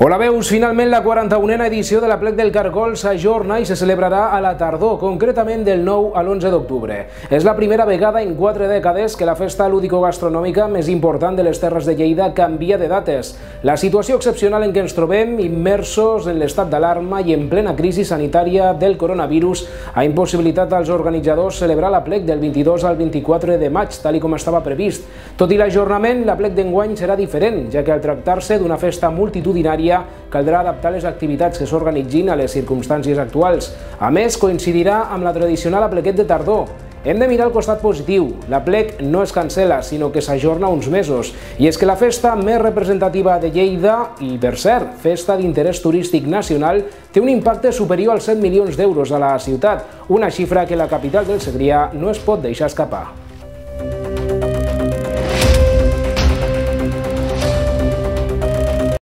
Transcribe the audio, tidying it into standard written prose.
Hola, veus, finalment la 41a edició de l'Aplec del Cargol s'ajorna i se celebrarà a la tardor, concretament del 9 a l'11 d'octubre. És la primera vegada en 4 dècades que la festa lúdico-gastronòmica més important de les Terres de Lleida canvia de dates. La situació excepcional en què ens trobem, immersos en l'estat d'alarma i en plena crisi sanitària del coronavirus, ha impossibilitat als organitzadors celebrar l'Aplec del 22 al 24 de maig, tal com estava previst. Tot i l'ajornament, l'Aplec d'enguany serà diferent, ja que al tractar-se d'una festa multitudinària caldrà adaptar les activitats que s'organitzin a les circumstàncies actuals. A més, coincidirà amb la tradicional aplequet de tardor. Hem de mirar el costat positiu. L'Aplec no es cancela, sinó que s'ajorna uns mesos. I és que la festa més representativa de Lleida, i per cert, festa d'interès turístic nacional, té un impacte superior als 7 milions d'euros a la ciutat, una xifra que la capital del Segrià no es pot deixar escapar.